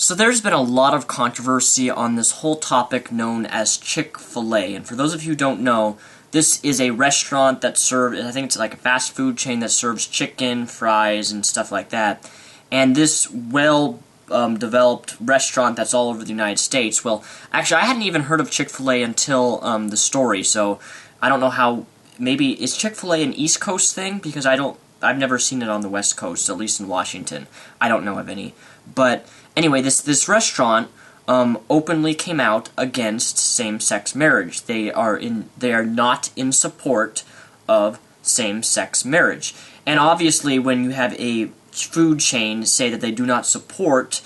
So there's been a lot of controversy on this whole topic known as Chick-Fil-A, and for those of you who don't know, this is a restaurant that serves, I think it's like a fast food chain that serves chicken, fries, and stuff like that. And this well-developed restaurant that's all over the United States, well, actually I hadn't even heard of Chick-fil-A until the story, so I don't know how, maybe, is Chick-fil-A an East Coast thing? Because I've never seen it on the West Coast, at least in Washington. I don't know of any. But anyway, this restaurant openly came out against same-sex marriage. They are not in support of same-sex marriage. And obviously, when you have a food chain say that they do not support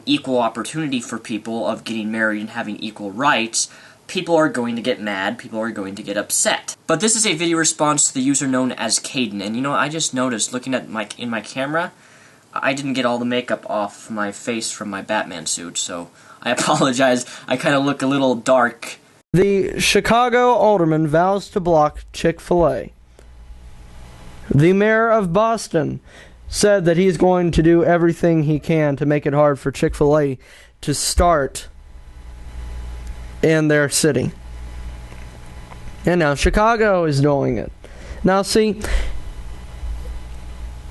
equal opportunity for people of getting married and having equal rights, people are going to get mad, people are going to get upset. But this is a video response to the user known as Caden, and you know, I just noticed, looking at in my camera, I didn't get all the makeup off my face from my Batman suit, so I apologize. I kind of look a little dark. The Chicago alderman vows to block Chick-fil-A. The mayor of Boston said that he's going to do everything he can to make it hard for Chick-fil-A to start in their city. And now Chicago is doing it. Now see,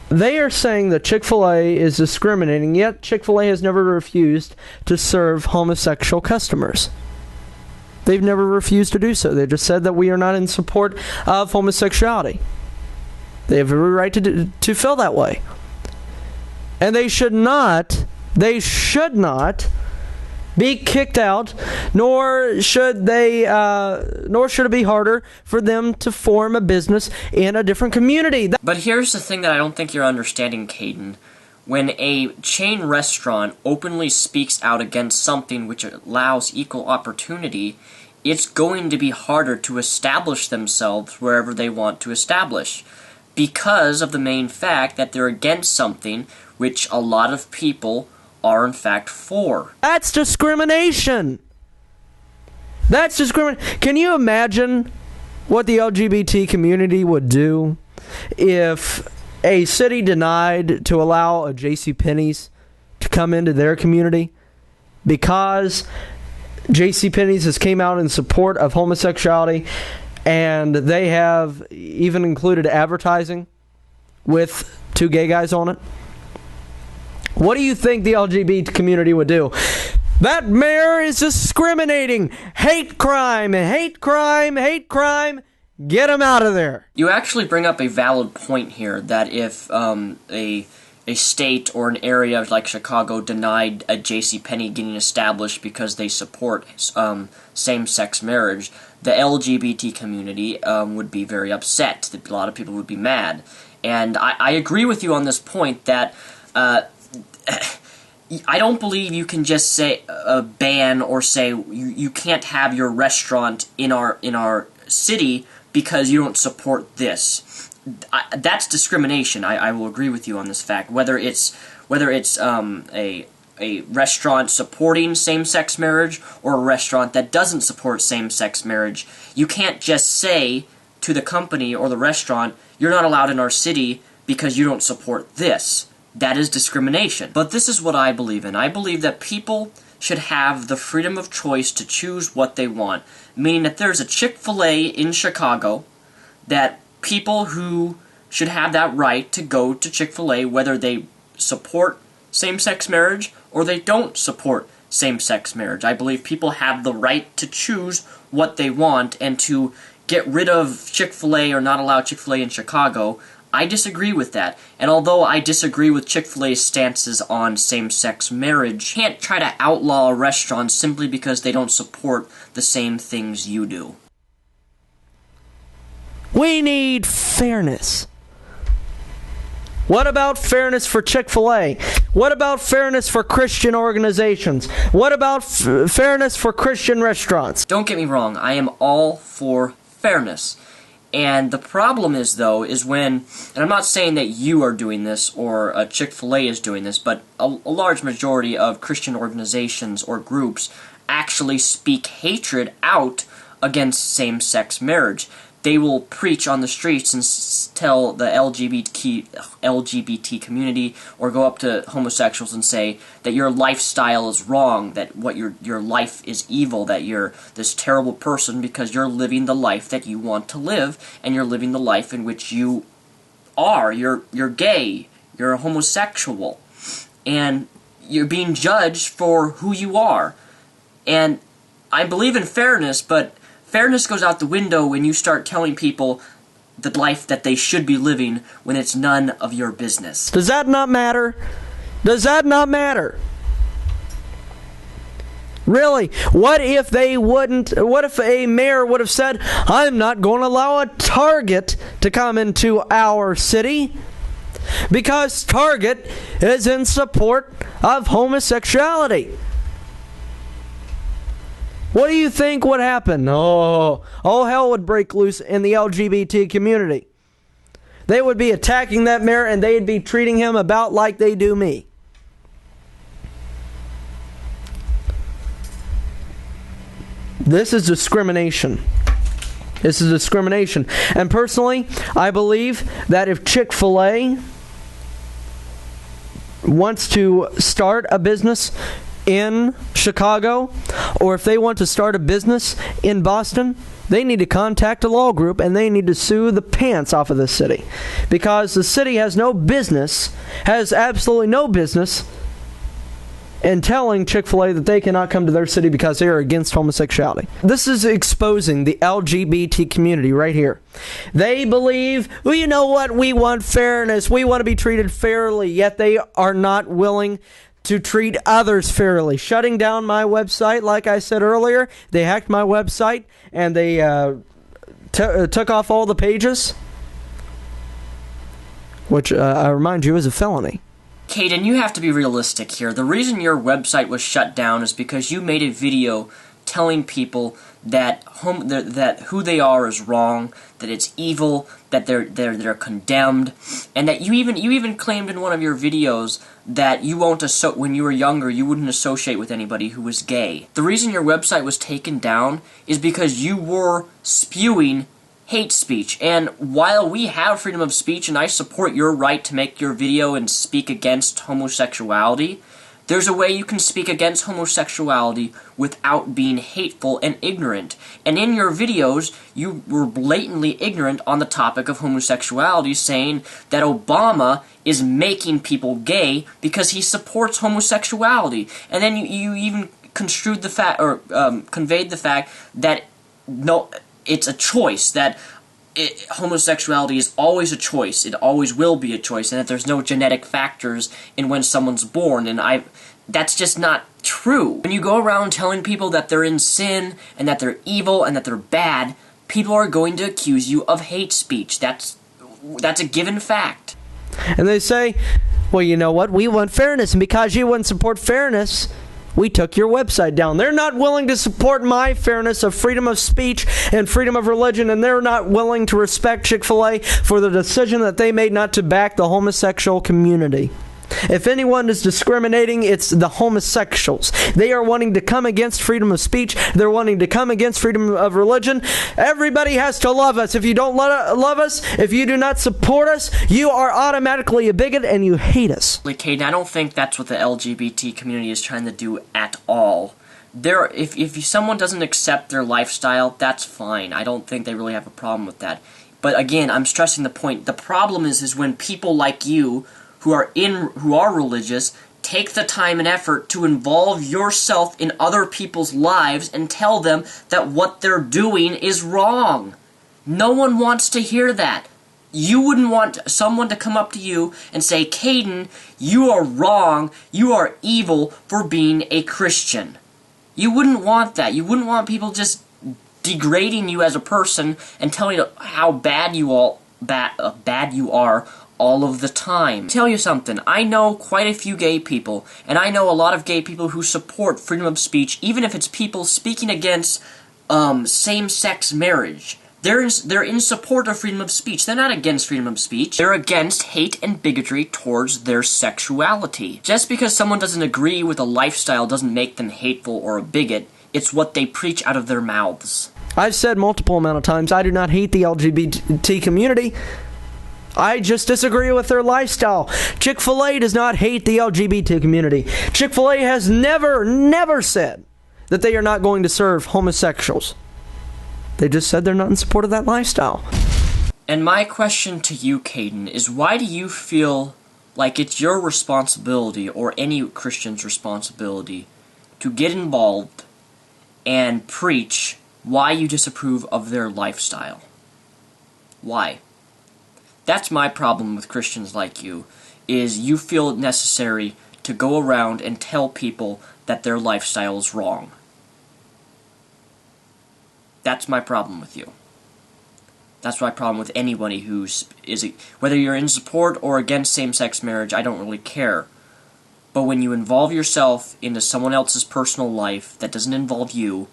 they are saying that Chick-fil-A is discriminating, yet Chick-fil-A has never refused to serve homosexual customers. They've never refused to do so. They just said that we are not in support of homosexuality. They have every right to feel that way. And they should not be kicked out, nor should it be harder for them to form a business in a different community. But here's the thing that I don't think you're understanding, Caden. When a chain restaurant openly speaks out against something which allows equal opportunity, it's going to be harder to establish themselves wherever they want to establish, because of the main fact that they're against something which a lot of people are in fact for. That's discrimination. That's discrimination. Can you imagine what the LGBT community would do if a city denied to allow a JCPenney's to come into their community because JCPenney's has came out in support of homosexuality, and they have even included advertising with two gay guys on it? What do you think the LGBT community would do? That mayor is discriminating. Hate crime, hate crime, hate crime. Get him out of there. You actually bring up a valid point here, that if a state or an area like Chicago denied a JCPenney getting established because they support same-sex marriage, the LGBT community would be very upset. A lot of people would be mad. And I agree with you on this point that I don't believe you can just say ban or say you can't have your restaurant in our city because you don't support this. That's discrimination. I will agree with you on this fact. Whether it's a restaurant supporting same-sex marriage or a restaurant that doesn't support same-sex marriage, you can't just say to the company or the restaurant, you're not allowed in our city because you don't support this. That is discrimination. But this is what I believe in. I believe that people should have the freedom of choice to choose what they want. Meaning that there's a Chick-fil-A in Chicago, that people who should have that right to go to Chick-fil-A, whether they support same-sex marriage or they don't support same-sex marriage. I believe people have the right to choose what they want, and to get rid of Chick-fil-A or not allow Chick-fil-A in Chicago, I disagree with that. And although I disagree with Chick-fil-A's stances on same-sex marriage, you can't try to outlaw a restaurant simply because they don't support the same things you do. We need fairness. What about fairness for Chick-fil-A? What about fairness for Christian organizations? What about fairness for Christian restaurants? Don't get me wrong, I am all for fairness. And the problem is, though, is when, and I'm not saying that you are doing this or Chick-fil-A is doing this, but a large majority of Christian organizations or groups actually speak hatred out against same-sex marriage. they will preach on the streets and tell the LGBT community, or go up to homosexuals and say that your lifestyle is wrong, that what your life is evil, that you're this terrible person because you're living the life that you want to live, and you're living the life in which you are. You're gay, you're a homosexual, and you're being judged for who you are. And I believe in fairness, but fairness goes out the window when you start telling people the life that they should be living when it's none of your business. Does that not matter? Does that not matter? Really? What if a mayor would have said, I'm not going to allow a Target to come into our city because Target is in support of homosexuality? What do you think would happen? Oh, hell would break loose in the LGBT community. They would be attacking that mayor, and they'd be treating him about like they do me. This is discrimination. This is discrimination. And personally, I believe that if Chick-fil-A wants to start a business in Chicago, or if they want to start a business in Boston, they need to contact a law group and they need to sue the pants off of the city, because the city has absolutely no business in telling Chick-fil-A that they cannot come to their city because they are against homosexuality. This is exposing the LGBT community right here. They believe, well, you know what, we want fairness, we want to be treated fairly, yet they are not willing to treat others fairly. Shutting down my website, like I said earlier, they hacked my website and they took off all the pages, which I remind you is a felony. Caden, you have to be realistic here. The reason your website was shut down is because you made a video telling people that who they are is wrong, that it's evil, that they're condemned, and that you even claimed in one of your videos that you won't when you were younger you wouldn't associate with anybody who was gay. The reason your website was taken down is because you were spewing hate speech. And while we have freedom of speech and I support your right to make your video and speak against homosexuality, there's a way you can speak against homosexuality without being hateful and ignorant. And in your videos, you were blatantly ignorant on the topic of homosexuality, saying that Obama is making people gay because he supports homosexuality. And then you even construed the fact, or conveyed the fact that no, it's a choice, that homosexuality is always a choice, it always will be a choice, and that there's no genetic factors in when someone's born, and that's just not true. When you go around telling people that they're in sin, and that they're evil, and that they're bad, people are going to accuse you of hate speech. That's a given fact. And they say, well, you know what, we want fairness, and because you wouldn't support fairness, we took your website down. They're not willing to support my fairness of freedom of speech and freedom of religion, and they're not willing to respect Chick-fil-A for the decision that they made not to back the homosexual community. If anyone is discriminating, it's the homosexuals. They are wanting to come against freedom of speech. They're wanting to come against freedom of religion. Everybody has to love us. If you don't love us, if you do not support us, you are automatically a bigot and you hate us. Caden, I don't think that's what the LGBT community is trying to do at all. If someone doesn't accept their lifestyle, that's fine. I don't think they really have a problem with that. But again, I'm stressing the point. The problem is when people like you who are religious take the time and effort to involve yourself in other people's lives and tell them that what they're doing is wrong. No one wants to hear that. You wouldn't want someone to come up to you and say, Caden, you are wrong, you are evil for being a Christian. You wouldn't want that. You wouldn't want people just degrading you as a person and telling you how bad you are all of the time. Tell you something, I know quite a few gay people, and I know a lot of gay people who support freedom of speech, even if it's people speaking against same-sex marriage. They're in support of freedom of speech. They're not against freedom of speech. They're against hate and bigotry towards their sexuality. Just because someone doesn't agree with a lifestyle doesn't make them hateful or a bigot. It's what they preach out of their mouths. I've said multiple amount of times, I do not hate the LGBT community. I just disagree with their lifestyle. Chick-fil-A does not hate the LGBT community. Chick-fil-A has never said that they are not going to serve homosexuals. They just said they're not in support of that lifestyle. And my question to you, Caden, is why do you feel like it's your responsibility, or any Christian's responsibility, to get involved and preach why you disapprove of their lifestyle? Why? That's my problem with Christians like you, is you feel it necessary to go around and tell people that their lifestyle is wrong. That's my problem with you. That's my problem with anybody whether you're in support or against same-sex marriage, I don't really care. But when you involve yourself into someone else's personal life that doesn't involve you,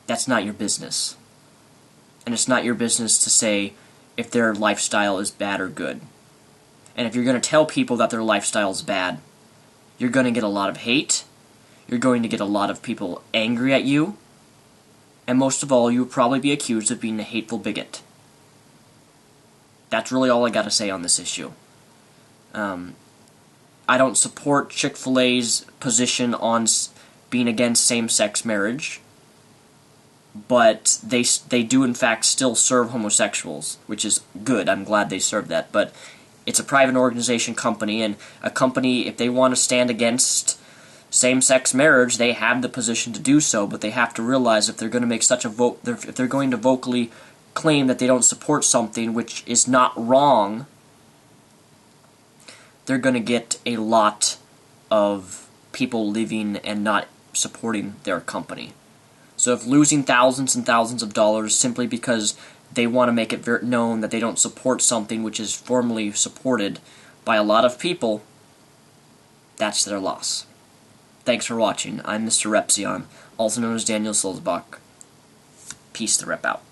that's not your business. And it's not your business to say if their lifestyle is bad or good. And if you're going to tell people that their lifestyle is bad, you're going to get a lot of hate, you're going to get a lot of people angry at you, and most of all, you'll probably be accused of being a hateful bigot. That's really all I got to say on this issue. I don't support Chick-fil-A's position on being against same-sex marriage, but they do in fact still serve homosexuals, which is good. I'm glad they serve that, but it's a private organization company, and a company, if they want to stand against same-sex marriage, they have the position to do so, but they have to realize if they're going to make such a vote, if they're going to vocally claim that they don't support something which is not wrong, they're going to get a lot of people leaving and not supporting their company. So if losing thousands and thousands of dollars simply because they want to make it known that they don't support something which is formally supported by a lot of people, that's their loss. Thanks for watching. I'm Mr. Repzion, also known as Daniel Silsbach. Peace the rep out.